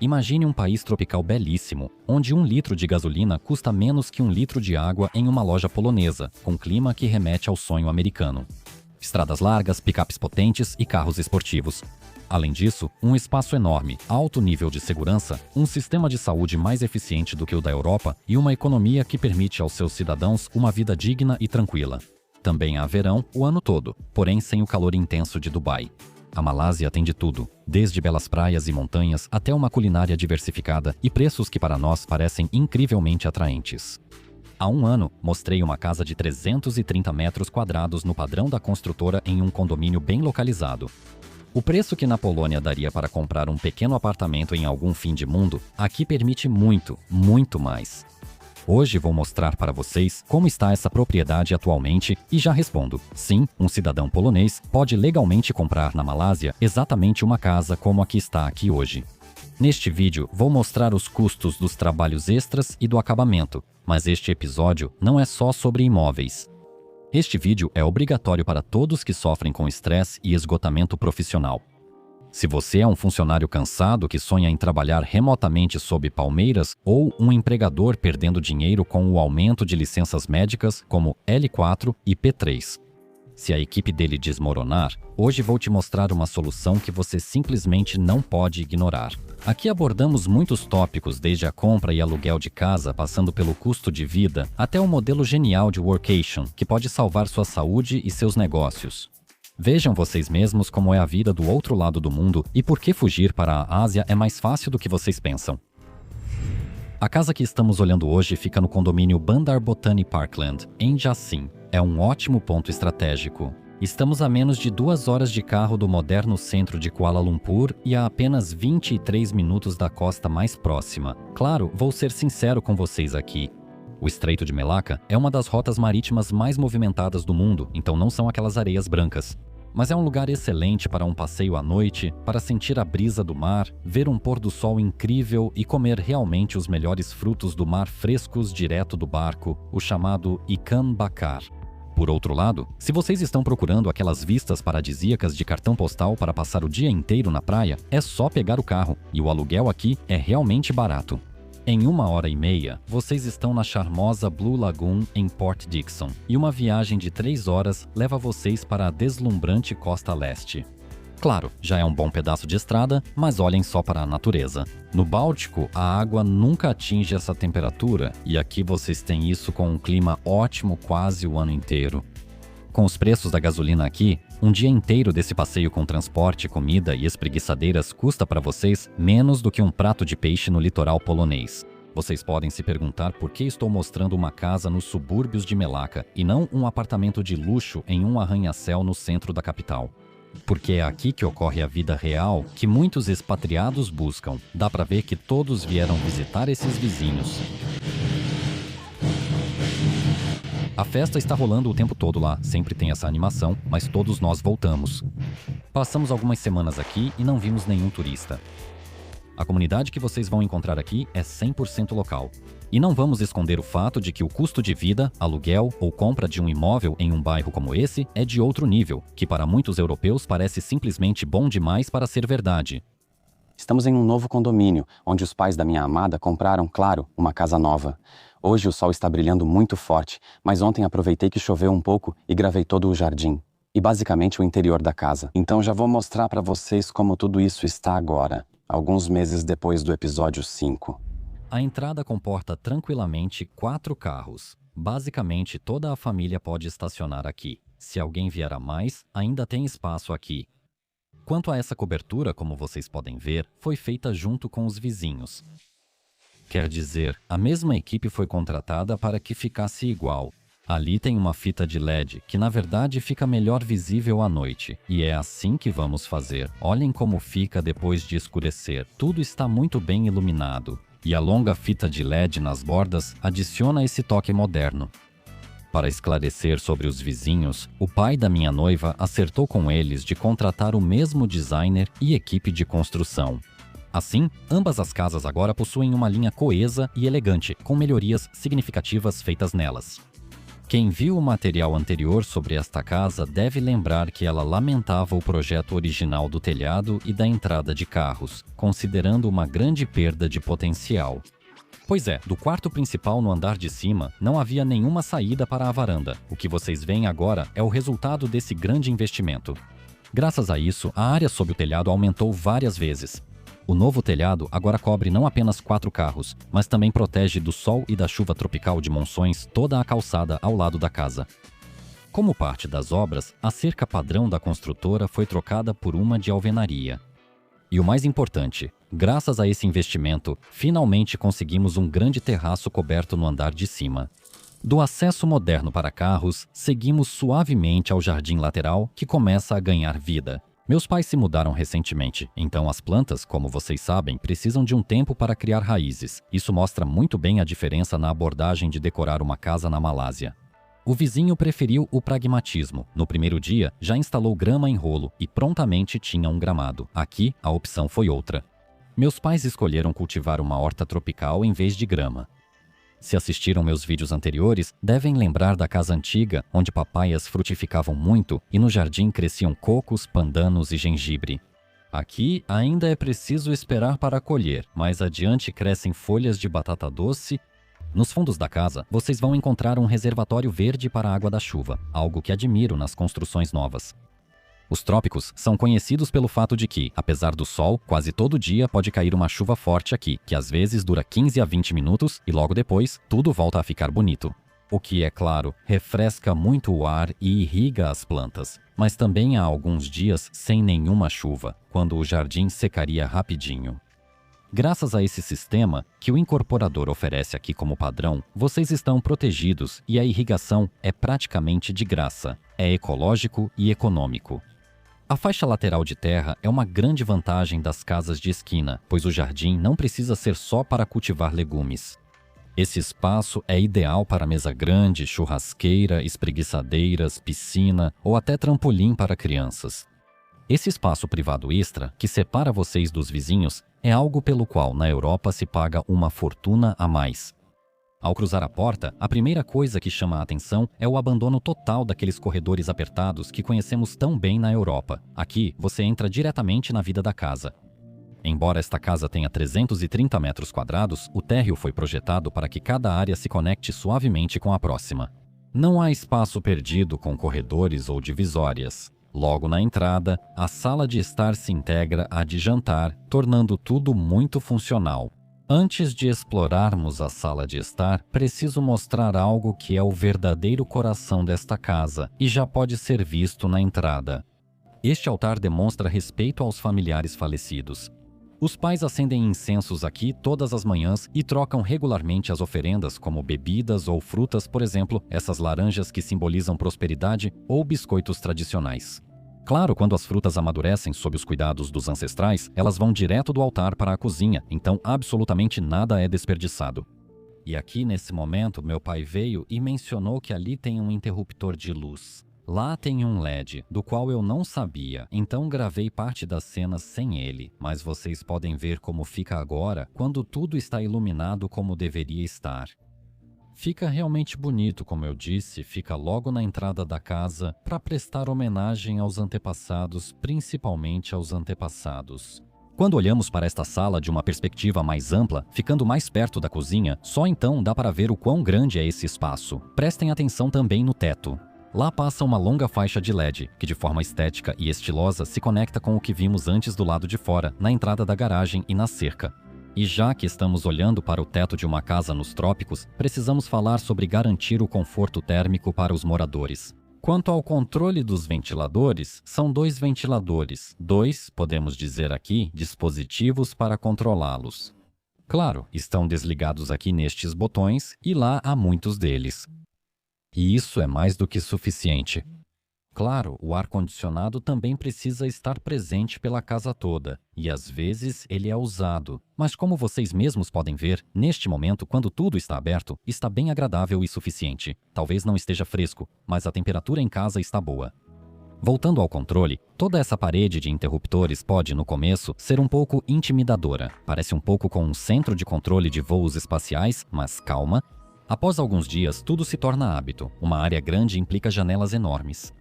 Imagine um país tropical belíssimo, onde 1 litro de gasolina custa menos que 1 litro de água em uma loja polonesa, com clima que remete ao sonho americano. Estradas largas, picapes potentes e carros esportivos. Além disso, um espaço enorme, alto nível de segurança, um sistema de saúde mais eficiente do que o da Europa e uma economia que permite aos seus cidadãos uma vida digna e tranquila. Também há verão o ano todo, porém sem o calor intenso de Dubai. A Malásia tem de tudo, desde belas praias e montanhas até uma culinária diversificada e preços que para nós parecem incrivelmente atraentes. Há um ano, mostrei uma casa de 330 metros quadrados no padrão da construtora em um condomínio bem localizado. O preço que na Polônia daria para comprar um pequeno apartamento em algum fim de mundo, aqui permite muito, muito mais. Hoje vou mostrar para vocês como está essa propriedade atualmente e já respondo. Sim, um cidadão polonês pode legalmente comprar na Malásia exatamente uma casa como a que está aqui hoje. Neste vídeo vou mostrar os custos dos trabalhos extras e do acabamento, mas este episódio não é só sobre imóveis. Este vídeo é obrigatório para todos que sofrem com estresse e esgotamento profissional. Se você é um funcionário cansado que sonha em trabalhar remotamente sob palmeiras ou um empregador perdendo dinheiro com o aumento de licenças médicas como L4 e P3. Se a equipe dele desmoronar, hoje vou te mostrar uma solução que você simplesmente não pode ignorar. Aqui abordamos muitos tópicos, desde a compra e aluguel de casa, passando pelo custo de vida, até o modelo genial de workation, que pode salvar sua saúde e seus negócios. Vejam vocês mesmos como é a vida do outro lado do mundo e por que fugir para a Ásia é mais fácil do que vocês pensam. A casa que estamos olhando hoje fica no condomínio Bandar Botani Parkland, em Jasin. É um ótimo ponto estratégico. Estamos a menos de 2 horas de carro do moderno centro de Kuala Lumpur e a apenas 23 minutos da costa mais próxima. Claro, vou ser sincero com vocês aqui. O Estreito de Melaka é uma das rotas marítimas mais movimentadas do mundo, então não são aquelas areias brancas. Mas é um lugar excelente para um passeio à noite, para sentir a brisa do mar, ver um pôr do sol incrível e comer realmente os melhores frutos do mar frescos direto do barco, o chamado Ikan Bakar. Por outro lado, se vocês estão procurando aquelas vistas paradisíacas de cartão postal para passar o dia inteiro na praia, é só pegar o carro, e o aluguel aqui é realmente barato. Em 1h30, vocês estão na charmosa Blue Lagoon em Port Dickson, e uma viagem de 3 horas leva vocês para a deslumbrante costa leste. Claro, já é um bom pedaço de estrada, mas olhem só para a natureza. No Báltico, a água nunca atinge essa temperatura, e aqui vocês têm isso com um clima ótimo quase o ano inteiro. Com os preços da gasolina aqui, um dia inteiro desse passeio com transporte, comida e espreguiçadeiras custa para vocês menos do que um prato de peixe no litoral polonês. Vocês podem se perguntar por que estou mostrando uma casa nos subúrbios de Melaka e não um apartamento de luxo em um arranha-céu no centro da capital. Porque é aqui que ocorre a vida real que muitos expatriados buscam. Dá para ver que todos vieram visitar esses vizinhos. A festa está rolando o tempo todo lá, sempre tem essa animação, mas todos nós voltamos. Passamos algumas semanas aqui e não vimos nenhum turista. A comunidade que vocês vão encontrar aqui é 100% local. E não vamos esconder o fato de que o custo de vida, aluguel ou compra de um imóvel em um bairro como esse é de outro nível, que para muitos europeus parece simplesmente bom demais para ser verdade. Estamos em um novo condomínio, onde os pais da minha amada compraram, claro, uma casa nova. Hoje o sol está brilhando muito forte, mas ontem aproveitei que choveu um pouco e gravei todo o jardim. E basicamente o interior da casa. Então já vou mostrar para vocês como tudo isso está agora, alguns meses depois do episódio 5. A entrada comporta tranquilamente 4 carros. Basicamente toda a família pode estacionar aqui. Se alguém vier a mais, ainda tem espaço aqui. Quanto a essa cobertura, como vocês podem ver, foi feita junto com os vizinhos. Quer dizer, a mesma equipe foi contratada para que ficasse igual. Ali tem uma fita de LED, que na verdade fica melhor visível à noite. E é assim que vamos fazer. Olhem como fica depois de escurecer. Tudo está muito bem iluminado. E a longa fita de LED nas bordas adiciona esse toque moderno. Para esclarecer sobre os vizinhos, o pai da minha noiva acertou com eles de contratar o mesmo designer e equipe de construção. Assim, ambas as casas agora possuem uma linha coesa e elegante, com melhorias significativas feitas nelas. Quem viu o material anterior sobre esta casa deve lembrar que ela lamentava o projeto original do telhado e da entrada de carros, considerando uma grande perda de potencial. Pois é, do quarto principal no andar de cima, não havia nenhuma saída para a varanda. O que vocês veem agora é o resultado desse grande investimento. Graças a isso, a área sob o telhado aumentou várias vezes. O novo telhado agora cobre não apenas 4 carros, mas também protege do sol e da chuva tropical de monções toda a calçada ao lado da casa. Como parte das obras, a cerca padrão da construtora foi trocada por uma de alvenaria. E o mais importante, graças a esse investimento, finalmente conseguimos um grande terraço coberto no andar de cima. Do acesso moderno para carros, seguimos suavemente ao jardim lateral, que começa a ganhar vida. Meus pais se mudaram recentemente, então as plantas, como vocês sabem, precisam de um tempo para criar raízes. Isso mostra muito bem a diferença na abordagem de decorar uma casa na Malásia. O vizinho preferiu o pragmatismo. No primeiro dia, já instalou grama em rolo e prontamente tinha um gramado. Aqui, a opção foi outra. Meus pais escolheram cultivar uma horta tropical em vez de grama. Se assistiram meus vídeos anteriores, devem lembrar da casa antiga, onde papaias frutificavam muito e no jardim cresciam cocos, pandanos e gengibre. Aqui ainda é preciso esperar para colher, mais adiante crescem folhas de batata doce. Nos fundos da casa, vocês vão encontrar um reservatório verde para a água da chuva, algo que admiro nas construções novas. Os trópicos são conhecidos pelo fato de que, apesar do sol, quase todo dia pode cair uma chuva forte aqui, que às vezes dura 15 a 20 minutos e logo depois tudo volta a ficar bonito. O que, é claro, refresca muito o ar e irriga as plantas. Mas também há alguns dias sem nenhuma chuva, quando o jardim secaria rapidinho. Graças a esse sistema, que o incorporador oferece aqui como padrão, vocês estão protegidos e a irrigação é praticamente de graça. É ecológico e econômico. A faixa lateral de terra é uma grande vantagem das casas de esquina, pois o jardim não precisa ser só para cultivar legumes. Esse espaço é ideal para mesa grande, churrasqueira, espreguiçadeiras, piscina ou até trampolim para crianças. Esse espaço privado extra, que separa vocês dos vizinhos, é algo pelo qual na Europa se paga uma fortuna a mais. Ao cruzar a porta, a primeira coisa que chama a atenção é o abandono total daqueles corredores apertados que conhecemos tão bem na Europa. Aqui, você entra diretamente na vida da casa. Embora esta casa tenha 330 metros quadrados, o térreo foi projetado para que cada área se conecte suavemente com a próxima. Não há espaço perdido com corredores ou divisórias. Logo na entrada, a sala de estar se integra à de jantar, tornando tudo muito funcional. Antes de explorarmos a sala de estar, preciso mostrar algo que é o verdadeiro coração desta casa e já pode ser visto na entrada. Este altar demonstra respeito aos familiares falecidos. Os pais acendem incensos aqui todas as manhãs e trocam regularmente as oferendas como bebidas ou frutas, por exemplo, essas laranjas que simbolizam prosperidade ou biscoitos tradicionais. Claro, quando as frutas amadurecem sob os cuidados dos ancestrais, elas vão direto do altar para a cozinha, então absolutamente nada é desperdiçado. E aqui, nesse momento, meu pai veio e mencionou que ali tem um interruptor de luz. Lá tem um LED, do qual eu não sabia, então gravei parte das cenas sem ele, mas vocês podem ver como fica agora quando tudo está iluminado como deveria estar. Fica realmente bonito, como eu disse, fica logo na entrada da casa para prestar homenagem aos antepassados, principalmente aos antepassados. Quando olhamos para esta sala de uma perspectiva mais ampla, ficando mais perto da cozinha, só então dá para ver o quão grande é esse espaço. Prestem atenção também no teto. Lá passa uma longa faixa de LED, que de forma estética e estilosa se conecta com o que vimos antes do lado de fora, na entrada da garagem e na cerca. E já que estamos olhando para o teto de uma casa nos trópicos, precisamos falar sobre garantir o conforto térmico para os moradores. Quanto ao controle dos ventiladores, são 2 ventiladores, 2, podemos dizer aqui, dispositivos para controlá-los. Claro, estão desligados aqui nestes botões e lá há muitos deles. E isso é mais do que suficiente. Claro, o ar-condicionado também precisa estar presente pela casa toda, e às vezes ele é usado. Mas como vocês mesmos podem ver, neste momento, quando tudo está aberto, está bem agradável e suficiente. Talvez não esteja fresco, mas a temperatura em casa está boa. Voltando ao controle, toda essa parede de interruptores pode, no começo, ser um pouco intimidadora. Parece um pouco com um centro de controle de voos espaciais, mas calma. Após alguns dias, tudo se torna hábito. Uma área grande implica janelas enormes.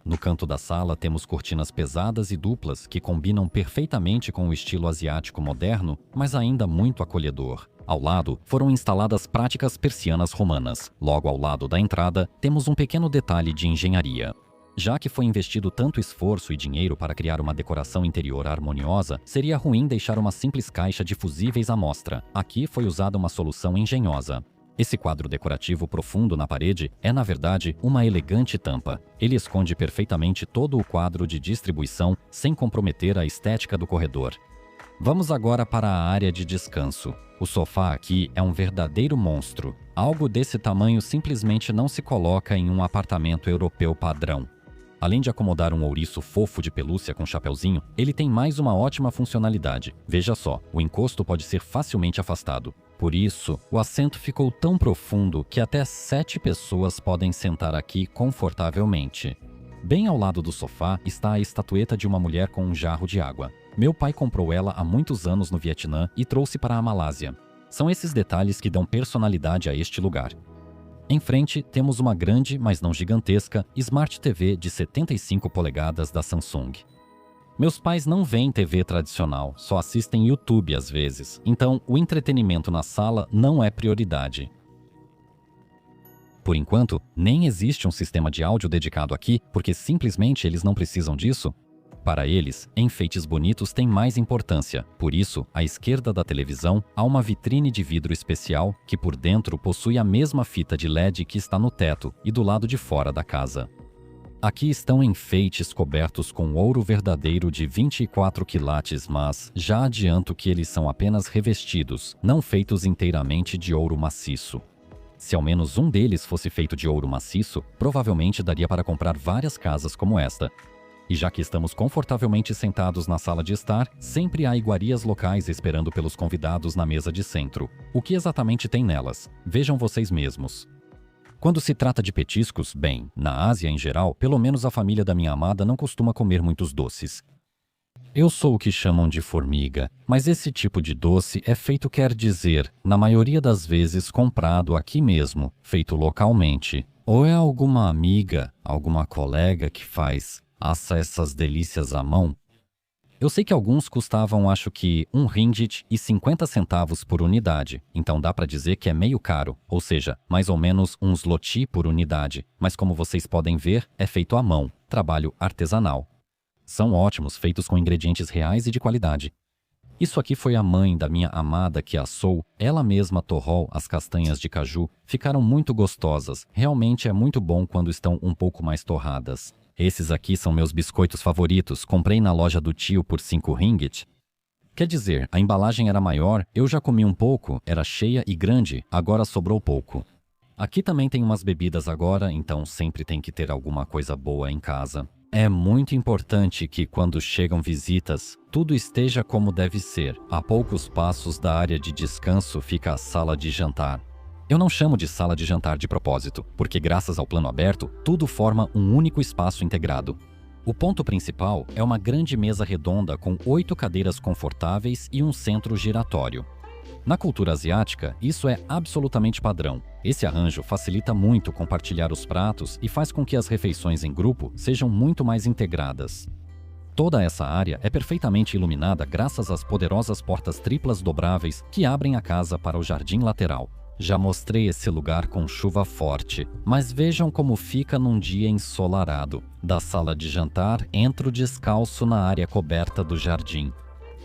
No canto da sala temos cortinas pesadas e duplas que combinam perfeitamente com o estilo asiático moderno, mas ainda muito acolhedor. Ao lado, foram instaladas práticas persianas romanas. Logo ao lado da entrada, temos um pequeno detalhe de engenharia. Já que foi investido tanto esforço e dinheiro para criar uma decoração interior harmoniosa, seria ruim deixar uma simples caixa de fusíveis à mostra. Aqui foi usada uma solução engenhosa. Esse quadro decorativo profundo na parede é, na verdade, uma elegante tampa. Ele esconde perfeitamente todo o quadro de distribuição sem comprometer a estética do corredor. Vamos agora para a área de descanso. O sofá aqui é um verdadeiro monstro. Algo desse tamanho simplesmente não se coloca em um apartamento europeu padrão. Além de acomodar um ouriço fofo de pelúcia com chapeuzinho, ele tem mais uma ótima funcionalidade. Veja só, o encosto pode ser facilmente afastado. Por isso, o assento ficou tão profundo que até 7 pessoas podem sentar aqui confortavelmente. Bem ao lado do sofá está a estatueta de uma mulher com um jarro de água. Meu pai comprou ela há muitos anos no Vietnã e trouxe para a Malásia. São esses detalhes que dão personalidade a este lugar. Em frente, temos uma grande, mas não gigantesca, Smart TV de 75 polegadas da Samsung. Meus pais não veem TV tradicional, só assistem YouTube às vezes, então o entretenimento na sala não é prioridade. Por enquanto, nem existe um sistema de áudio dedicado aqui, porque simplesmente eles não precisam disso. Para eles, enfeites bonitos têm mais importância. Por isso, à esquerda da televisão, há uma vitrine de vidro especial que por dentro possui a mesma fita de LED que está no teto e do lado de fora da casa. Aqui estão enfeites cobertos com ouro verdadeiro de 24 quilates, mas já adianto que eles são apenas revestidos, não feitos inteiramente de ouro maciço. Se ao menos um deles fosse feito de ouro maciço, provavelmente daria para comprar várias casas como esta. E já que estamos confortavelmente sentados na sala de estar, sempre há iguarias locais esperando pelos convidados na mesa de centro. O que exatamente tem nelas? Vejam vocês mesmos. Quando se trata de petiscos, bem, na Ásia em geral, pelo menos a família da minha amada não costuma comer muitos doces. Eu sou o que chamam de formiga, mas esse tipo de doce é feito, quer dizer, na maioria das vezes comprado aqui mesmo, feito localmente. Ou é alguma amiga, alguma colega que assa essas delícias à mão? Eu sei que alguns custavam, acho que, 1 ringgit e 50 centavos por unidade, então dá para dizer que é meio caro, ou seja, mais ou menos um zloty por unidade, mas como vocês podem ver, é feito à mão, trabalho artesanal. São ótimos, feitos com ingredientes reais e de qualidade. Isso aqui foi a mãe da minha amada que assou, ela mesma torrou as castanhas de caju, ficaram muito gostosas, realmente é muito bom quando estão um pouco mais torradas. Esses aqui são meus biscoitos favoritos, comprei na loja do tio por 5 ringgit. Quer dizer, a embalagem era maior, eu já comi um pouco, era cheia e grande, agora sobrou pouco. Aqui também tem umas bebidas agora, então sempre tem que ter alguma coisa boa em casa. É muito importante que, quando chegam visitas, tudo esteja como deve ser. A poucos passos da área de descanso fica a sala de jantar. Eu não chamo de sala de jantar de propósito, porque graças ao plano aberto, tudo forma um único espaço integrado. O ponto principal é uma grande mesa redonda com 8 cadeiras confortáveis e um centro giratório. Na cultura asiática, isso é absolutamente padrão. Esse arranjo facilita muito compartilhar os pratos e faz com que as refeições em grupo sejam muito mais integradas. Toda essa área é perfeitamente iluminada graças às poderosas portas triplas dobráveis que abrem a casa para o jardim lateral. Já mostrei esse lugar com chuva forte, mas vejam como fica num dia ensolarado. Da sala de jantar, entro descalço na área coberta do jardim.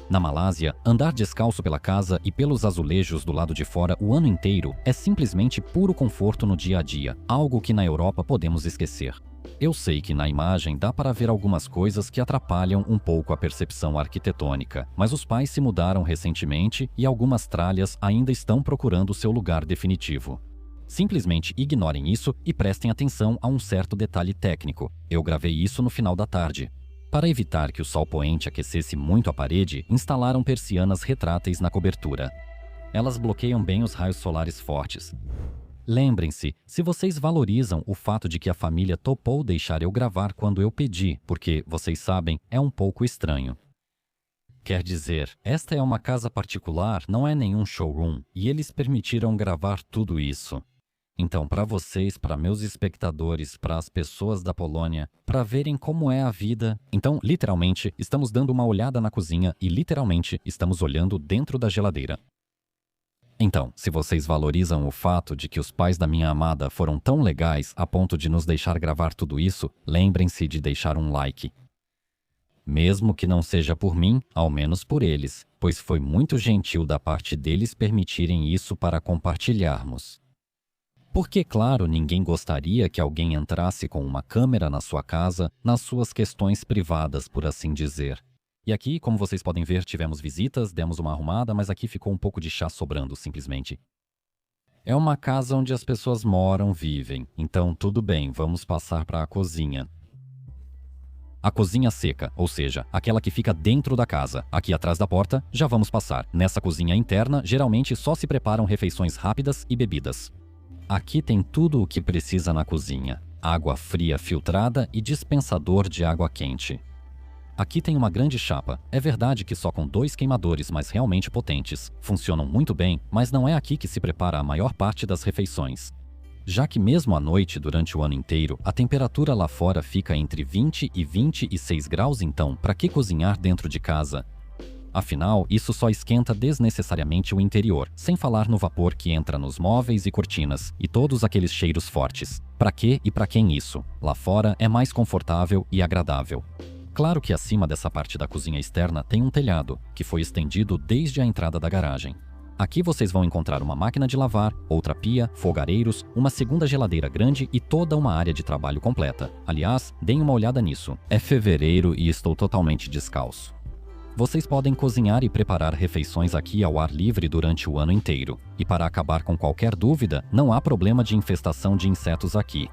Na Malásia, andar descalço pela casa e pelos azulejos do lado de fora o ano inteiro é simplesmente puro conforto no dia a dia, algo que na Europa podemos esquecer. Eu sei que na imagem dá para ver algumas coisas que atrapalham um pouco a percepção arquitetônica, mas os pais se mudaram recentemente e algumas tralhas ainda estão procurando seu lugar definitivo. Simplesmente ignorem isso e prestem atenção a um certo detalhe técnico. Eu gravei isso no final da tarde. Para evitar que o sol poente aquecesse muito a parede, instalaram persianas retráteis na cobertura. Elas bloqueiam bem os raios solares fortes. Lembrem-se, se vocês valorizam o fato de que a família topou deixar eu gravar quando eu pedi, porque, vocês sabem, é um pouco estranho. Quer dizer, esta é uma casa particular, não é nenhum showroom, e eles permitiram gravar tudo isso. Então, para vocês, para meus espectadores, para as pessoas da Polônia, para verem como é a vida. Então, literalmente, estamos dando uma olhada na cozinha e literalmente estamos olhando dentro da geladeira. Então, se vocês valorizam o fato de que os pais da minha amada foram tão legais a ponto de nos deixar gravar tudo isso, lembrem-se de deixar um like. Mesmo que não seja por mim, ao menos por eles, pois foi muito gentil da parte deles permitirem isso para compartilharmos. Porque, claro, ninguém gostaria que alguém entrasse com uma câmera na sua casa, nas suas questões privadas, por assim dizer. E aqui, como vocês podem ver, tivemos visitas, demos uma arrumada, mas aqui ficou um pouco de chá sobrando, simplesmente. É uma casa onde as pessoas moram, vivem. Então, tudo bem, vamos passar para a cozinha. A cozinha seca, ou seja, aquela que fica dentro da casa. Aqui atrás da porta, já vamos passar. Nessa cozinha interna, geralmente só se preparam refeições rápidas e bebidas. Aqui tem tudo o que precisa na cozinha. Água fria filtrada e dispensador de água quente. Aqui tem uma grande chapa. É verdade que só com 2 queimadores, mas realmente potentes. Funcionam muito bem, mas não é aqui que se prepara a maior parte das refeições. Já que mesmo à noite, durante o ano inteiro, a temperatura lá fora fica entre 20 e 26 graus, então, para que cozinhar dentro de casa? Afinal, isso só esquenta desnecessariamente o interior, sem falar no vapor que entra nos móveis e cortinas, e todos aqueles cheiros fortes. Para quê e para quem isso? Lá fora é mais confortável e agradável. Claro que acima dessa parte da cozinha externa tem um telhado, que foi estendido desde a entrada da garagem. Aqui vocês vão encontrar uma máquina de lavar, outra pia, fogareiros, uma segunda geladeira grande e toda uma área de trabalho completa. Aliás, deem uma olhada nisso. É fevereiro e estou totalmente descalço. Vocês podem cozinhar e preparar refeições aqui ao ar livre durante o ano inteiro. E para acabar com qualquer dúvida, não há problema de infestação de insetos aqui.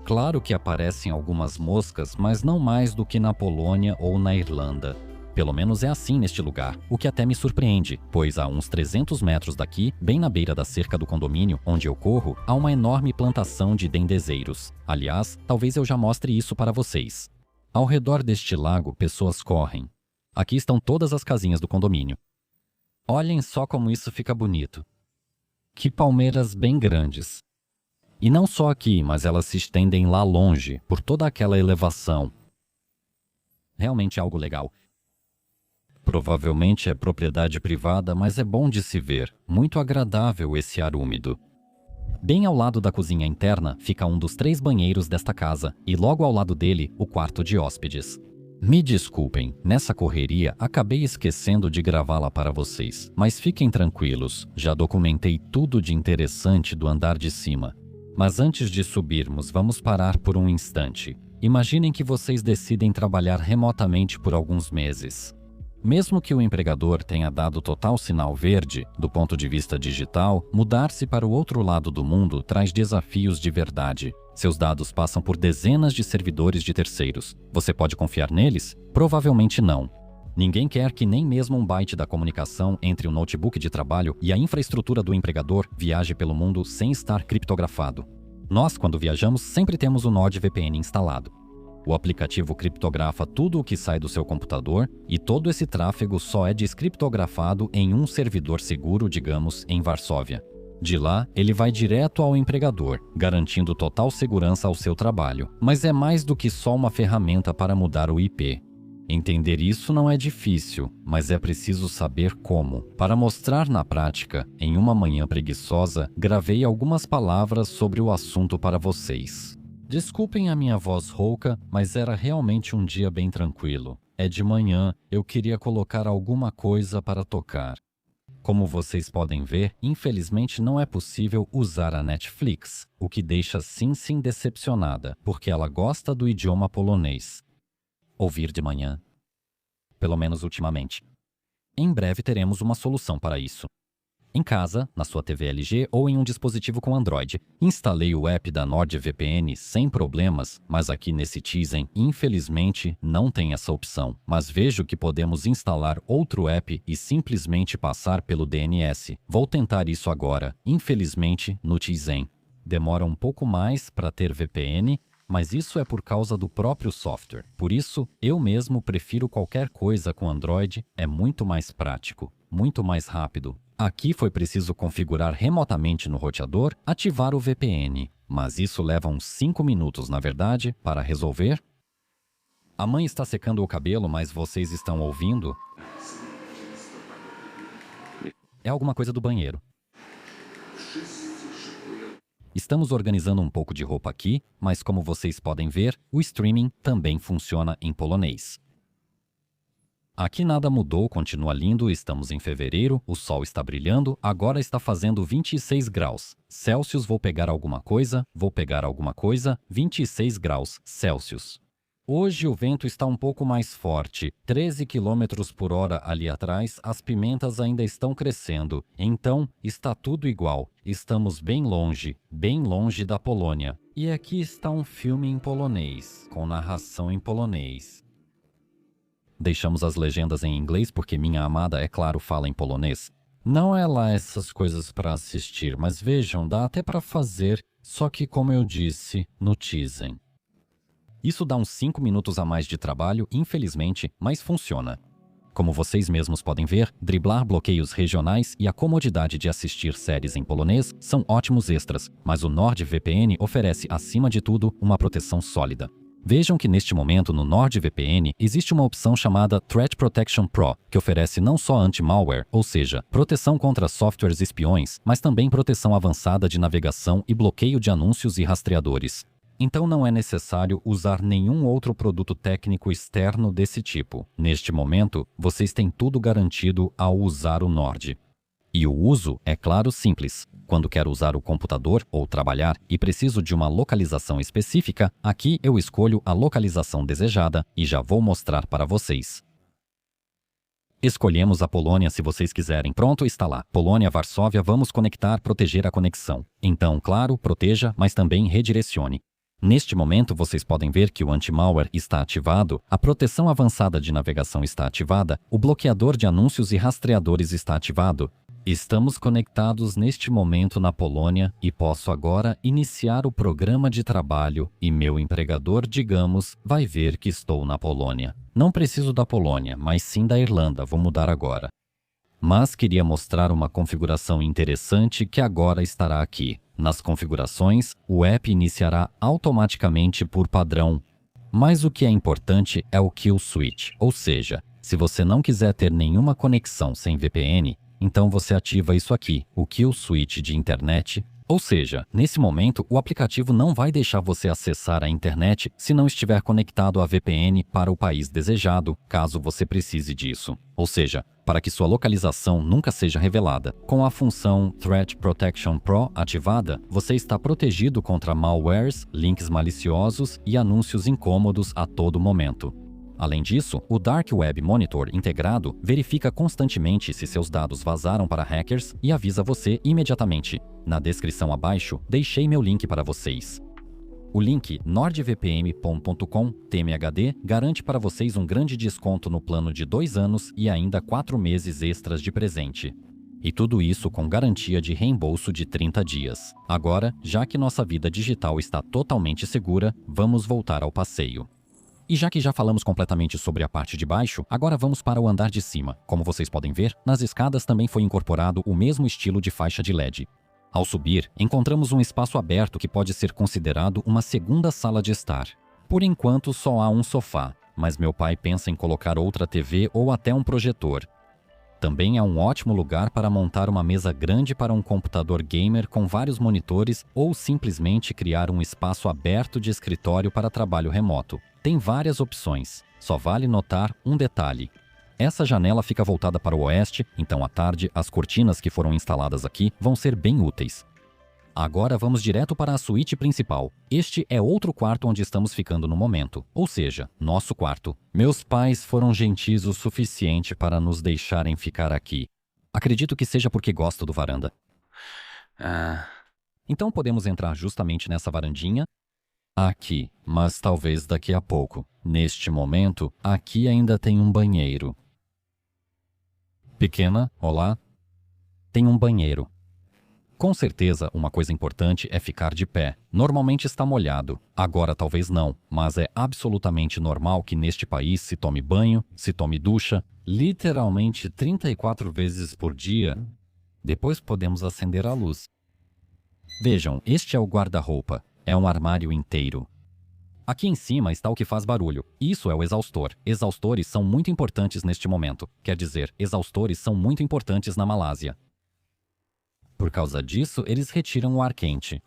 Claro que aparecem algumas moscas, mas não mais do que na Polônia ou na Irlanda. Pelo menos é assim neste lugar, o que até me surpreende, pois a uns 300 metros daqui, bem na beira da cerca do condomínio onde eu corro, há uma enorme plantação de dendezeiros. Aliás, talvez eu já mostre isso para vocês. Ao redor deste lago, pessoas correm. Aqui estão todas as casinhas do condomínio. Olhem só como isso fica bonito. Que palmeiras bem grandes. E não só aqui, mas elas se estendem lá longe, por toda aquela elevação. Realmente é algo legal. Provavelmente é propriedade privada, mas é bom de se ver. Muito agradável esse ar úmido. Bem ao lado da cozinha interna fica um dos 3 banheiros desta casa, e logo ao lado dele, o quarto de hóspedes. Me desculpem, nessa correria acabei esquecendo de gravá-la para vocês, mas fiquem tranquilos, já documentei tudo de interessante do andar de cima. Mas antes de subirmos, vamos parar por um instante. Imaginem que vocês decidem trabalhar remotamente por alguns meses. Mesmo que o empregador tenha dado total sinal verde, do ponto de vista digital, mudar-se para o outro lado do mundo traz desafios de verdade. Seus dados passam por dezenas de servidores de terceiros. Você pode confiar neles? Provavelmente não. Ninguém quer que nem mesmo um byte da comunicação entre o notebook de trabalho e a infraestrutura do empregador viaje pelo mundo sem estar criptografado. Nós, quando viajamos, sempre temos o NordVPN instalado. O aplicativo criptografa tudo o que sai do seu computador e todo esse tráfego só é descriptografado em um servidor seguro, digamos, em Varsóvia. De lá, ele vai direto ao empregador, garantindo total segurança ao seu trabalho. Mas é mais do que só uma ferramenta para mudar o IP. Entender isso não é difícil, mas é preciso saber como. Para mostrar na prática, em uma manhã preguiçosa, gravei algumas palavras sobre o assunto para vocês. Desculpem a minha voz rouca, mas era realmente um dia bem tranquilo. É de manhã, eu queria colocar alguma coisa para tocar. Como vocês podem ver, infelizmente não é possível usar a Netflix, o que deixa Sinsin decepcionada, porque ela gosta do idioma polonês. Ouvir de manhã. Pelo menos ultimamente. Em breve teremos uma solução para isso. Em casa, na sua TV LG ou em um dispositivo com Android, instalei o app da NordVPN sem problemas, mas aqui nesse Tizen, infelizmente, não tem essa opção. Mas vejo que podemos instalar outro app e simplesmente passar pelo DNS. Vou tentar isso agora, infelizmente, no Tizen. Demora um pouco mais para ter VPN, mas isso é por causa do próprio software. Por isso, eu mesmo prefiro qualquer coisa com Android, é muito mais prático. muito mais rápido. Aqui foi preciso configurar remotamente no roteador, ativar o VPN. Mas isso leva uns 5 minutos, na verdade, para resolver. A mãe está secando o cabelo, mas vocês estão ouvindo? É alguma coisa do banheiro. Estamos organizando um pouco de roupa aqui, mas como vocês podem ver, o streaming também funciona em polonês. Aqui nada mudou, continua lindo, estamos em fevereiro, o sol está brilhando, agora está fazendo 26 graus Celsius, vou pegar alguma coisa, 26 graus Celsius. Hoje o vento está um pouco mais forte, 13 km por hora ali atrás, as pimentas ainda estão crescendo, então está tudo igual, estamos bem longe da Polônia. E aqui está um filme em polonês, com narração em polonês. Deixamos as legendas em inglês porque minha amada, é claro, fala em polonês. Não é lá essas coisas para assistir, mas vejam, dá até para fazer, só que como eu disse, no Tizen. Isso dá uns 5 minutos a mais de trabalho, infelizmente, mas funciona. Como vocês mesmos podem ver, driblar bloqueios regionais e a comodidade de assistir séries em polonês são ótimos extras, mas o NordVPN oferece, acima de tudo, uma proteção sólida. Vejam que neste momento no NordVPN existe uma opção chamada Threat Protection Pro, que oferece não só anti-malware, ou seja, proteção contra softwares espiões, mas também proteção avançada de navegação e bloqueio de anúncios e rastreadores. Então não é necessário usar nenhum outro produto técnico externo desse tipo. Neste momento, vocês têm tudo garantido ao usar o Nord. E o uso é claro simples. Quando quero usar o computador ou trabalhar e preciso de uma localização específica, aqui eu escolho a localização desejada e já vou mostrar para vocês. Escolhemos a Polônia se vocês quiserem. Pronto, está lá. Polônia, Varsóvia, vamos conectar, proteger a conexão. Então, claro, proteja, mas também redirecione. Neste momento, vocês podem ver que o anti-malware está ativado, a proteção avançada de navegação está ativada, o bloqueador de anúncios e rastreadores está ativado. Estamos conectados neste momento na Polônia e posso agora iniciar o programa de trabalho e meu empregador, digamos, vai ver que estou na Polônia. Não preciso da Polônia, mas sim da Irlanda, vou mudar agora. Mas queria mostrar uma configuração interessante que agora estará aqui. Nas configurações, o app iniciará automaticamente por padrão. Mas o que é importante é o Kill Switch, ou seja, se você não quiser ter nenhuma conexão sem VPN, então você ativa isso aqui, o Kill Switch de internet. Ou seja, nesse momento, o aplicativo não vai deixar você acessar a internet se não estiver conectado à VPN para o país desejado, caso você precise disso. Ou seja, para que sua localização nunca seja revelada. Com a função Threat Protection Pro ativada, você está protegido contra malwares, links maliciosos e anúncios incômodos a todo momento. Além disso, o Dark Web Monitor integrado verifica constantemente se seus dados vazaram para hackers e avisa você imediatamente. Na descrição abaixo, deixei meu link para vocês. O link nordvpn.com/tmhd garante para vocês um grande desconto no plano de 2 anos e ainda 4 meses extras de presente. E tudo isso com garantia de reembolso de 30 dias. Agora, já que nossa vida digital está totalmente segura, vamos voltar ao passeio. E já que já falamos completamente sobre a parte de baixo, agora vamos para o andar de cima. Como vocês podem ver, nas escadas também foi incorporado o mesmo estilo de faixa de LED. Ao subir, encontramos um espaço aberto que pode ser considerado uma segunda sala de estar. Por enquanto só há um sofá, mas meu pai pensa em colocar outra TV ou até um projetor. Também é um ótimo lugar para montar uma mesa grande para um computador gamer com vários monitores ou simplesmente criar um espaço aberto de escritório para trabalho remoto. Tem várias opções, só vale notar um detalhe. Essa janela fica voltada para o oeste, então à tarde as cortinas que foram instaladas aqui vão ser bem úteis. Agora vamos direto para a suíte principal. Este é outro quarto onde estamos ficando no momento, ou seja, nosso quarto. Meus pais foram gentis o suficiente para nos deixarem ficar aqui. Acredito que seja porque gosto do varanda. Então podemos entrar justamente nessa varandinha. Aqui, mas talvez daqui a pouco. Neste momento, aqui ainda tem um banheiro. Pequena, olá. Tem um banheiro. Com certeza, uma coisa importante é ficar de pé. Normalmente está molhado. Agora talvez não, mas é absolutamente normal que neste país se tome banho, se tome ducha, literalmente 34 vezes por dia. Depois podemos acender a luz. Vejam, este é o guarda-roupa. É um armário inteiro. Aqui em cima está o que faz barulho. Isso é o exaustor. Exaustores são muito importantes neste momento. Quer dizer, exaustores são muito importantes na Malásia. Por causa disso, eles retiram o ar quente.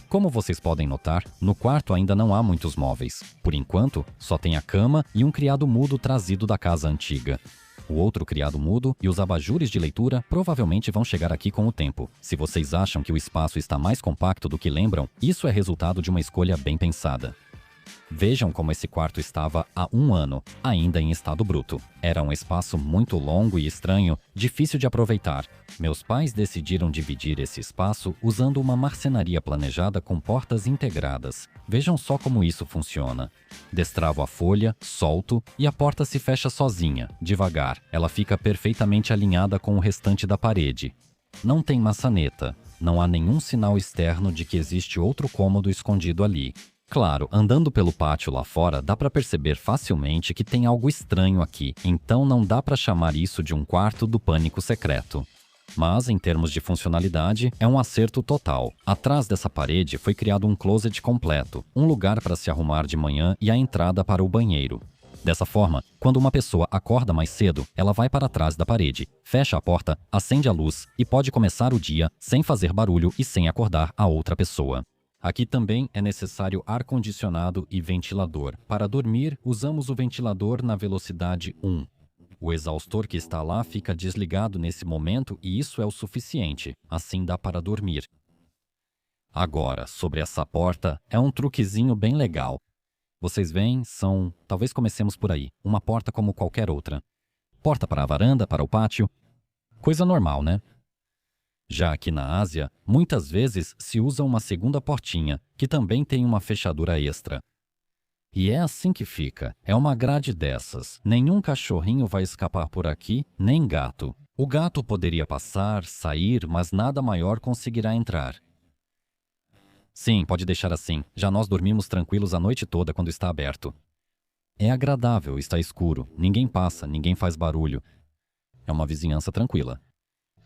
Como vocês podem notar, no quarto ainda não há muitos móveis. Por enquanto, só tem a cama e um criado mudo trazido da casa antiga. O outro criado mudo e os abajures de leitura provavelmente vão chegar aqui com o tempo. Se vocês acham que o espaço está mais compacto do que lembram, isso é resultado de uma escolha bem pensada. Vejam como esse quarto estava há 1 ano, ainda em estado bruto. Era um espaço muito longo e estranho, difícil de aproveitar. Meus pais decidiram dividir esse espaço usando uma marcenaria planejada com portas integradas. Vejam só como isso funciona. Destravo a folha, solto e a porta se fecha sozinha, devagar. Ela fica perfeitamente alinhada com o restante da parede. Não tem maçaneta. Não há nenhum sinal externo de que existe outro cômodo escondido ali. Claro, andando pelo pátio lá fora, dá para perceber facilmente que tem algo estranho aqui, então não dá para chamar isso de um quarto do pânico secreto. Mas, em termos de funcionalidade, é um acerto total. Atrás dessa parede foi criado um closet completo, um lugar para se arrumar de manhã e a entrada para o banheiro. Dessa forma, quando uma pessoa acorda mais cedo, ela vai para trás da parede, fecha a porta, acende a luz e pode começar o dia sem fazer barulho e sem acordar a outra pessoa. Aqui também é necessário ar-condicionado e ventilador. Para dormir, usamos o ventilador na velocidade 1. O exaustor que está lá fica desligado nesse momento e isso é o suficiente. Assim dá para dormir. Agora, sobre essa porta, é um truquezinho bem legal. Vocês veem, talvez comecemos por aí, uma porta como qualquer outra. Porta para a varanda, para o pátio. Coisa normal, né? Já aqui na Ásia, muitas vezes se usa uma segunda portinha, que também tem uma fechadura extra. E é assim que fica, é uma grade dessas. Nenhum cachorrinho vai escapar por aqui, nem gato. O gato poderia passar, sair, mas nada maior conseguirá entrar. Sim, pode deixar assim. Já nós dormimos tranquilos a noite toda quando está aberto. É agradável, está escuro, ninguém passa, ninguém faz barulho. É uma vizinhança tranquila.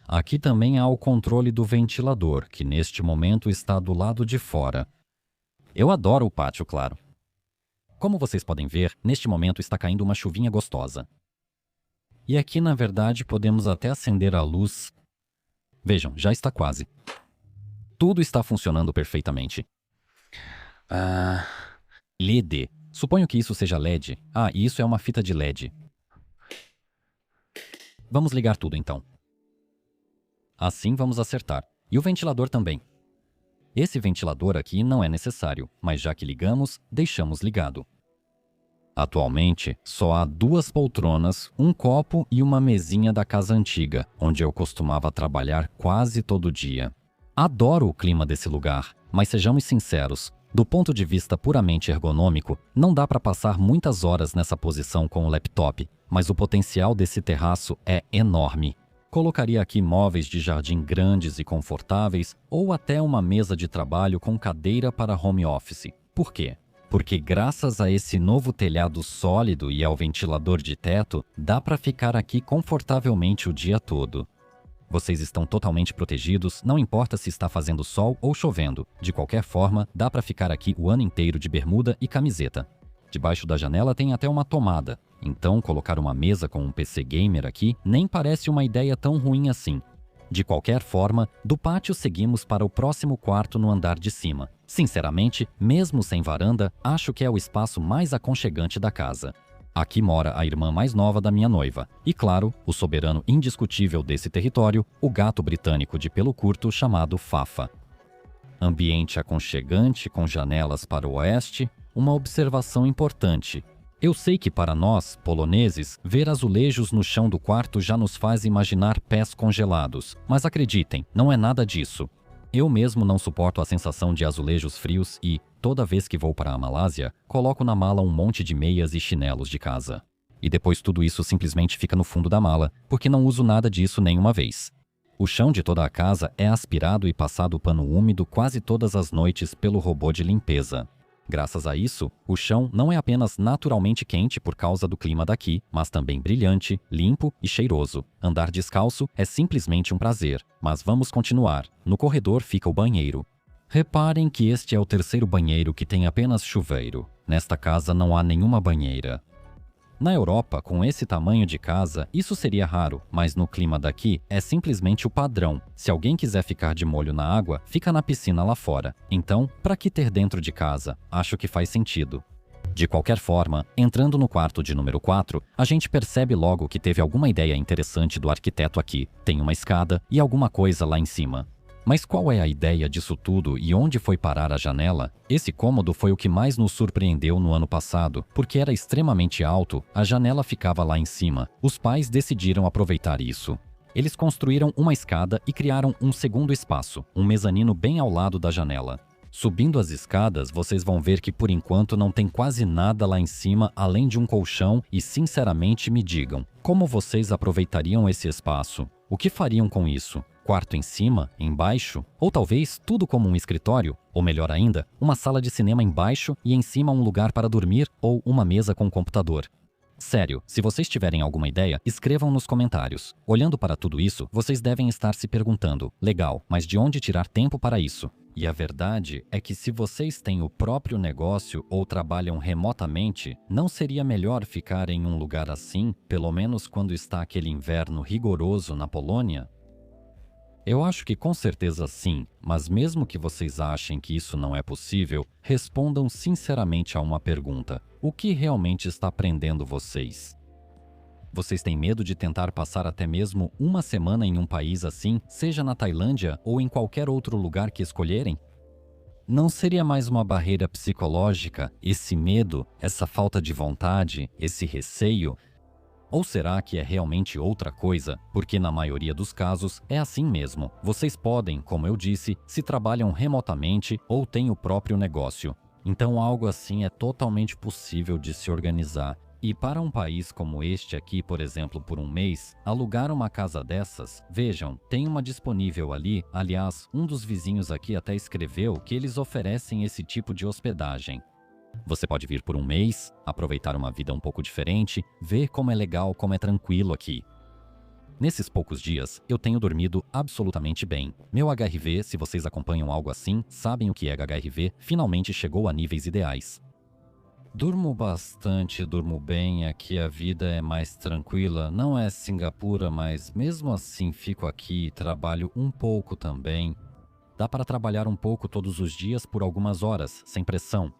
Aqui também há o controle do ventilador, que neste momento está do lado de fora. Eu adoro o pátio, claro. Como vocês podem ver, neste momento está caindo uma chuvinha gostosa. E aqui, na verdade, podemos até acender a luz. Vejam, já está quase. Tudo está funcionando perfeitamente. LED. Suponho que isso seja LED. E isso é uma fita de LED. Vamos ligar tudo, então. Assim vamos acertar. E o ventilador também. Esse ventilador aqui não é necessário, mas já que ligamos, deixamos ligado. Atualmente, só há 2 poltronas, um copo e uma mesinha da casa antiga, onde eu costumava trabalhar quase todo dia. Adoro o clima desse lugar, mas sejamos sinceros, do ponto de vista puramente ergonômico, não dá para passar muitas horas nessa posição com o laptop, mas o potencial desse terraço é enorme. Colocaria aqui móveis de jardim grandes e confortáveis ou até uma mesa de trabalho com cadeira para home office. Por quê? Porque graças a esse novo telhado sólido e ao ventilador de teto, dá para ficar aqui confortavelmente o dia todo. Vocês estão totalmente protegidos, não importa se está fazendo sol ou chovendo. De qualquer forma, dá para ficar aqui o ano inteiro de bermuda e camiseta. Debaixo da janela tem até uma tomada. Então, colocar uma mesa com um PC gamer aqui nem parece uma ideia tão ruim assim. De qualquer forma, do pátio seguimos para o próximo quarto no andar de cima. Sinceramente, mesmo sem varanda, acho que é o espaço mais aconchegante da casa. Aqui mora a irmã mais nova da minha noiva. E claro, o soberano indiscutível desse território, o gato britânico de pelo curto chamado Fafa. Ambiente aconchegante com janelas para o oeste, uma observação importante. Eu sei que para nós, poloneses, ver azulejos no chão do quarto já nos faz imaginar pés congelados. Mas acreditem, não é nada disso. Eu mesmo não suporto a sensação de azulejos frios e, toda vez que vou para a Malásia, coloco na mala um monte de meias e chinelos de casa. E depois tudo isso simplesmente fica no fundo da mala, porque não uso nada disso nenhuma vez. O chão de toda a casa é aspirado e passado pano úmido quase todas as noites pelo robô de limpeza. Graças a isso, o chão não é apenas naturalmente quente por causa do clima daqui, mas também brilhante, limpo e cheiroso. Andar descalço é simplesmente um prazer. Mas vamos continuar. No corredor fica o banheiro. Reparem que este é o terceiro banheiro que tem apenas chuveiro. Nesta casa não há nenhuma banheira. Na Europa, com esse tamanho de casa, isso seria raro, mas no clima daqui é simplesmente o padrão. Se alguém quiser ficar de molho na água, fica na piscina lá fora. Então, para que ter dentro de casa? Acho que faz sentido. De qualquer forma, entrando no quarto de número 4, a gente percebe logo que teve alguma ideia interessante do arquiteto aqui. Tem uma escada e alguma coisa lá em cima. Mas qual é a ideia disso tudo e onde foi parar a janela? Esse cômodo foi o que mais nos surpreendeu no ano passado, porque era extremamente alto, a janela ficava lá em cima. Os pais decidiram aproveitar isso. Eles construíram uma escada e criaram um segundo espaço, um mezanino bem ao lado da janela. Subindo as escadas, vocês vão ver que por enquanto não tem quase nada lá em cima além de um colchão e, sinceramente, me digam, como vocês aproveitariam esse espaço? O que fariam com isso? Quarto em cima, embaixo, ou talvez tudo como um escritório, ou melhor ainda, uma sala de cinema embaixo e em cima um lugar para dormir ou uma mesa com computador. Sério, se vocês tiverem alguma ideia, escrevam nos comentários. Olhando para tudo isso, vocês devem estar se perguntando, legal, mas de onde tirar tempo para isso? E a verdade é que se vocês têm o próprio negócio ou trabalham remotamente, não seria melhor ficar em um lugar assim, pelo menos quando está aquele inverno rigoroso na Polônia? Eu acho que com certeza sim, mas mesmo que vocês achem que isso não é possível, respondam sinceramente a uma pergunta: o que realmente está prendendo vocês? Vocês têm medo de tentar passar até mesmo uma semana em um país assim, seja na Tailândia ou em qualquer outro lugar que escolherem? Não seria mais uma barreira psicológica, esse medo, essa falta de vontade, esse receio? Ou será que é realmente outra coisa? Porque na maioria dos casos é assim mesmo. Vocês podem, como eu disse, se trabalham remotamente ou têm o próprio negócio. Então algo assim é totalmente possível de se organizar. E para um país como este aqui, por exemplo, por um mês, alugar uma casa dessas, vejam, tem uma disponível ali. Aliás, um dos vizinhos aqui até escreveu que eles oferecem esse tipo de hospedagem. Você pode vir por um mês, aproveitar uma vida um pouco diferente, ver como é legal, como é tranquilo aqui. Nesses poucos dias, eu tenho dormido absolutamente bem. Meu HRV, se vocês acompanham algo assim, sabem o que é HRV, finalmente chegou a níveis ideais. Durmo bastante, durmo bem, aqui a vida é mais tranquila, não é Singapura, mas mesmo assim fico aqui e trabalho um pouco também. Dá para trabalhar um pouco todos os dias por algumas horas, sem pressão.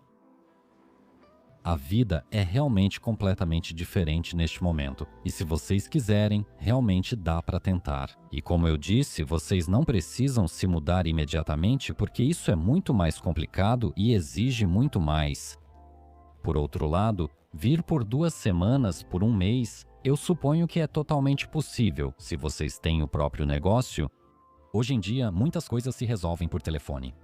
A vida é realmente completamente diferente neste momento. E se vocês quiserem, realmente dá para tentar. E como eu disse, vocês não precisam se mudar imediatamente porque isso é muito mais complicado e exige muito mais. Por outro lado, vir por 2 semanas, por um mês, eu suponho que é totalmente possível se vocês têm o próprio negócio. Hoje em dia, muitas coisas se resolvem por telefone.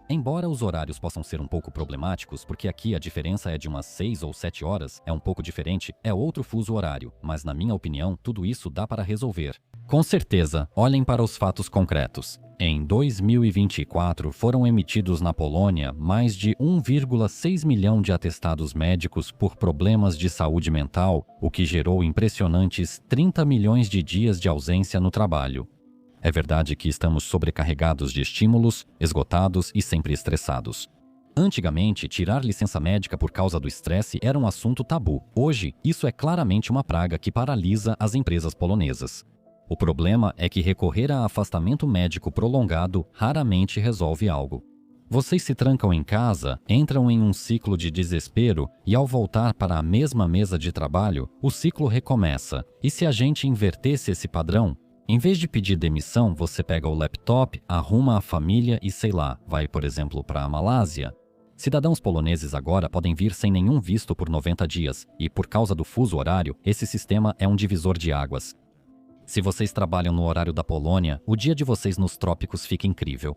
Embora os horários possam ser um pouco problemáticos, porque aqui a diferença é de umas 6 ou 7 horas, é um pouco diferente, é outro fuso horário, mas na minha opinião, tudo isso dá para resolver. Com certeza, olhem para os fatos concretos. Em 2024, foram emitidos na Polônia mais de 1,6 milhão de atestados médicos por problemas de saúde mental, o que gerou impressionantes 30 milhões de dias de ausência no trabalho. É verdade que estamos sobrecarregados de estímulos, esgotados e sempre estressados. Antigamente, tirar licença médica por causa do estresse era um assunto tabu. Hoje, isso é claramente uma praga que paralisa as empresas polonesas. O problema é que recorrer a afastamento médico prolongado raramente resolve algo. Vocês se trancam em casa, entram em um ciclo de desespero e ao voltar para a mesma mesa de trabalho, o ciclo recomeça. E se a gente invertesse esse padrão? Em vez de pedir demissão, você pega o laptop, arruma a família e sei lá, vai por exemplo para a Malásia. Cidadãos poloneses agora podem vir sem nenhum visto por 90 dias e por causa do fuso horário, esse sistema é um divisor de águas. Se vocês trabalham no horário da Polônia, o dia de vocês nos trópicos fica incrível.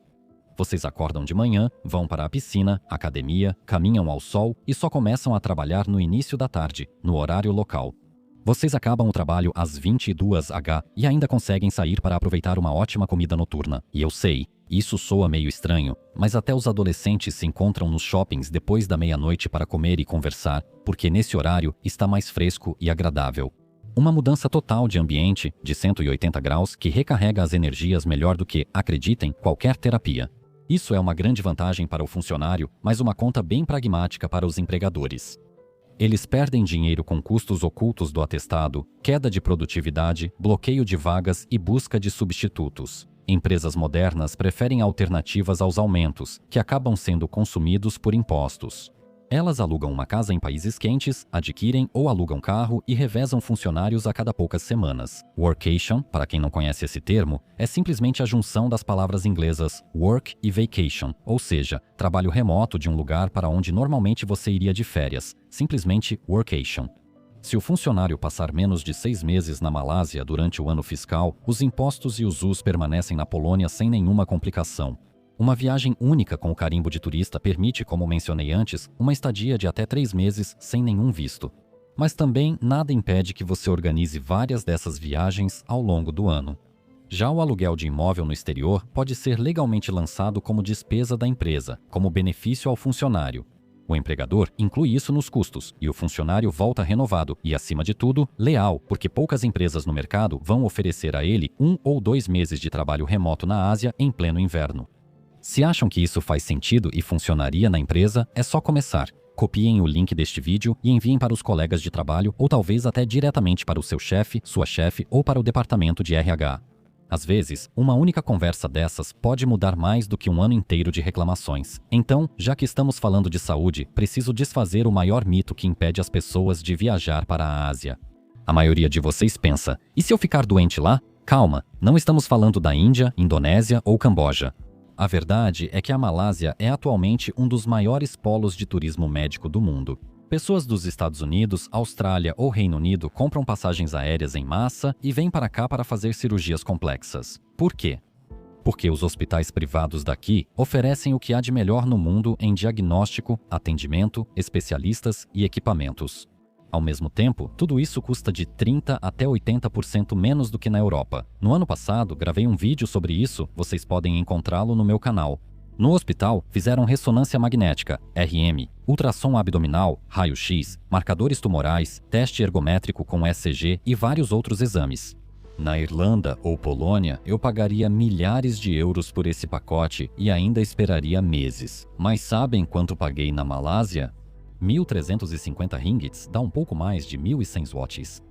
Vocês acordam de manhã, vão para a piscina, academia, caminham ao sol e só começam a trabalhar no início da tarde, no horário local. Vocês acabam o trabalho às 22h e ainda conseguem sair para aproveitar uma ótima comida noturna. E eu sei, isso soa meio estranho, mas até os adolescentes se encontram nos shoppings depois da meia-noite para comer e conversar, porque nesse horário está mais fresco e agradável. Uma mudança total de ambiente, de 180 graus, que recarrega as energias melhor do que, acreditem, qualquer terapia. Isso é uma grande vantagem para o funcionário, mas uma conta bem pragmática para os empregadores. Eles perdem dinheiro com custos ocultos do atestado, queda de produtividade, bloqueio de vagas e busca de substitutos. Empresas modernas preferem alternativas aos aumentos, que acabam sendo consumidos por impostos. Elas alugam uma casa em países quentes, adquirem ou alugam carro e revezam funcionários a cada poucas semanas. Workation, para quem não conhece esse termo, é simplesmente a junção das palavras inglesas work e vacation, ou seja, trabalho remoto de um lugar para onde normalmente você iria de férias, simplesmente workation. Se o funcionário passar menos de 6 meses na Malásia durante o ano fiscal, os impostos e os US permanecem na Polônia sem nenhuma complicação. Uma viagem única com o carimbo de turista permite, como mencionei antes, uma estadia de até 3 meses sem nenhum visto. Mas também nada impede que você organize várias dessas viagens ao longo do ano. Já o aluguel de imóvel no exterior pode ser legalmente lançado como despesa da empresa, como benefício ao funcionário. O empregador inclui isso nos custos e o funcionário volta renovado e, acima de tudo, leal, porque poucas empresas no mercado vão oferecer a ele 1 ou 2 meses de trabalho remoto na Ásia em pleno inverno. Se acham que isso faz sentido e funcionaria na empresa, é só começar. Copiem o link deste vídeo e enviem para os colegas de trabalho ou talvez até diretamente para o seu chefe, sua chefe ou para o departamento de RH. Às vezes, uma única conversa dessas pode mudar mais do que um ano inteiro de reclamações. Então, já que estamos falando de saúde, preciso desfazer o maior mito que impede as pessoas de viajar para a Ásia. A maioria de vocês pensa, e se eu ficar doente lá? Calma, não estamos falando da Índia, Indonésia ou Camboja. A verdade é que a Malásia é atualmente um dos maiores polos de turismo médico do mundo. Pessoas dos Estados Unidos, Austrália ou Reino Unido compram passagens aéreas em massa e vêm para cá para fazer cirurgias complexas. Por quê? Porque os hospitais privados daqui oferecem o que há de melhor no mundo em diagnóstico, atendimento, especialistas e equipamentos. Ao mesmo tempo, tudo isso custa de 30% até 80% menos do que na Europa. No ano passado, gravei um vídeo sobre isso, vocês podem encontrá-lo no meu canal. No hospital, fizeram ressonância magnética, RM, ultrassom abdominal, raio-x, marcadores tumorais, teste ergométrico com ECG e vários outros exames. Na Irlanda ou Polônia, eu pagaria milhares de euros por esse pacote e ainda esperaria meses. Mas sabem quanto paguei na Malásia? 1.350 ringgits dá um pouco mais de 1.100 swatts.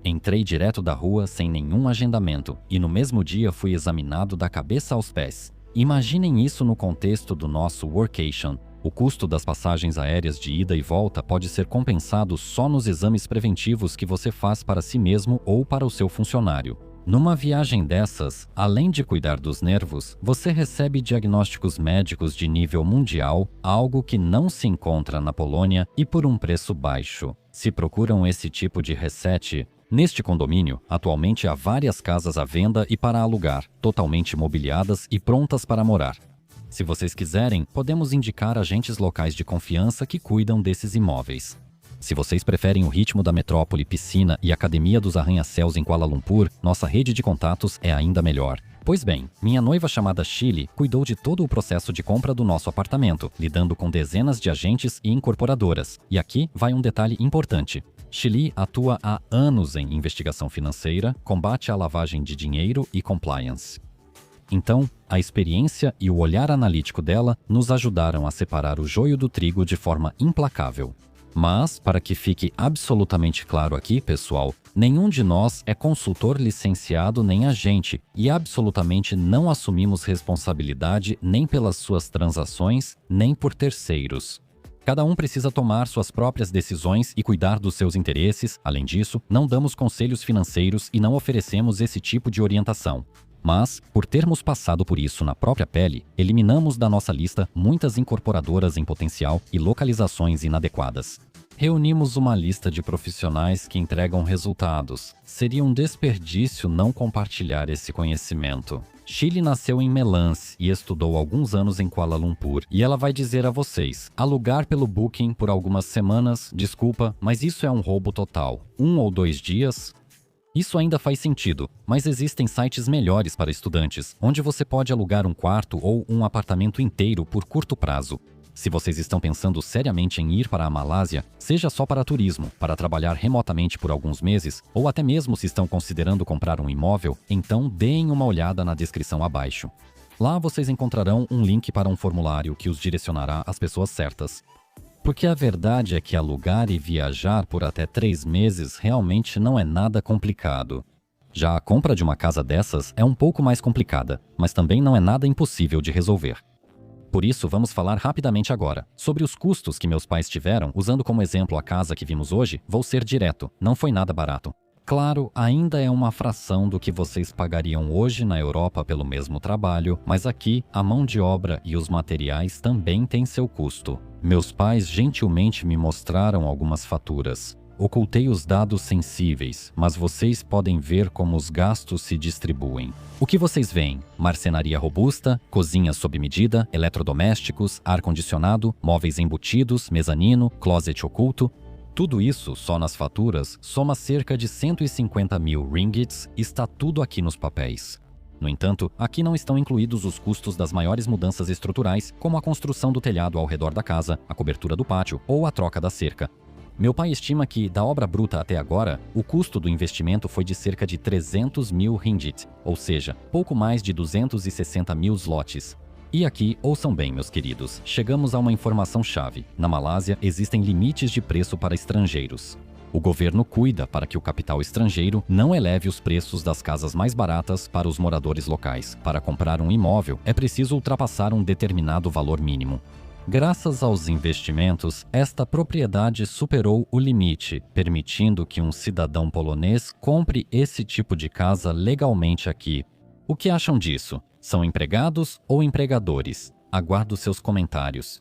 Entrei direto da rua sem nenhum agendamento e no mesmo dia fui examinado da cabeça aos pés. Imaginem isso no contexto do nosso workation. O custo das passagens aéreas de ida e volta pode ser compensado só nos exames preventivos que você faz para si mesmo ou para o seu funcionário. Numa viagem dessas, além de cuidar dos nervos, você recebe diagnósticos médicos de nível mundial, algo que não se encontra na Polônia e por um preço baixo. Se procuram esse tipo de reset, neste condomínio, atualmente há várias casas à venda e para alugar, totalmente mobiliadas e prontas para morar. Se vocês quiserem, podemos indicar agentes locais de confiança que cuidam desses imóveis. Se vocês preferem o ritmo da metrópole, piscina e academia dos arranha-céus em Kuala Lumpur, nossa rede de contatos é ainda melhor. Pois bem, minha noiva chamada Shili cuidou de todo o processo de compra do nosso apartamento, lidando com dezenas de agentes e incorporadoras. E aqui vai um detalhe importante. Shili atua há anos em investigação financeira, combate à lavagem de dinheiro e compliance. Então, a experiência e o olhar analítico dela nos ajudaram a separar o joio do trigo de forma implacável. Mas, para que fique absolutamente claro aqui, pessoal, nenhum de nós é consultor licenciado nem agente e absolutamente não assumimos responsabilidade nem pelas suas transações, nem por terceiros. Cada um precisa tomar suas próprias decisões e cuidar dos seus interesses. Além disso, não damos conselhos financeiros e não oferecemos esse tipo de orientação. Mas, por termos passado por isso na própria pele, eliminamos da nossa lista muitas incorporadoras em potencial e localizações inadequadas. Reunimos uma lista de profissionais que entregam resultados. Seria um desperdício não compartilhar esse conhecimento. Shili nasceu em Melance e estudou alguns anos em Kuala Lumpur. E ela vai dizer a vocês, alugar pelo Booking por algumas semanas, desculpa, mas isso é um roubo total. 1 ou 2 dias? Isso ainda faz sentido, mas existem sites melhores para estudantes, onde você pode alugar um quarto ou um apartamento inteiro por curto prazo. Se vocês estão pensando seriamente em ir para a Malásia, seja só para turismo, para trabalhar remotamente por alguns meses, ou até mesmo se estão considerando comprar um imóvel, então deem uma olhada na descrição abaixo. Lá vocês encontrarão um link para um formulário que os direcionará às pessoas certas. Porque a verdade é que alugar e viajar por até 3 meses realmente não é nada complicado. Já a compra de uma casa dessas é um pouco mais complicada, mas também não é nada impossível de resolver. Por isso, vamos falar rapidamente agora. Sobre os custos que meus pais tiveram, usando como exemplo a casa que vimos hoje, vou ser direto, não foi nada barato. Claro, ainda é uma fração do que vocês pagariam hoje na Europa pelo mesmo trabalho, mas aqui a mão de obra e os materiais também têm seu custo. Meus pais gentilmente me mostraram algumas faturas. Ocultei os dados sensíveis, mas vocês podem ver como os gastos se distribuem. O que vocês veem? Marcenaria robusta, cozinha sob medida, eletrodomésticos, ar-condicionado, móveis embutidos, mezanino, closet oculto. Tudo isso, só nas faturas, soma cerca de 150 mil ringgits e está tudo aqui nos papéis. No entanto, aqui não estão incluídos os custos das maiores mudanças estruturais, como a construção do telhado ao redor da casa, a cobertura do pátio ou a troca da cerca. Meu pai estima que, da obra bruta até agora, o custo do investimento foi de cerca de 300 mil ringgit, ou seja, pouco mais de 260 mil zlotys. E aqui, ouçam bem, meus queridos, chegamos a uma informação-chave. Na Malásia, existem limites de preço para estrangeiros. O governo cuida para que o capital estrangeiro não eleve os preços das casas mais baratas para os moradores locais. Para comprar um imóvel, é preciso ultrapassar um determinado valor mínimo. Graças aos investimentos, esta propriedade superou o limite, permitindo que um cidadão polonês compre esse tipo de casa legalmente aqui. O que acham disso? São empregados ou empregadores? Aguardo seus comentários.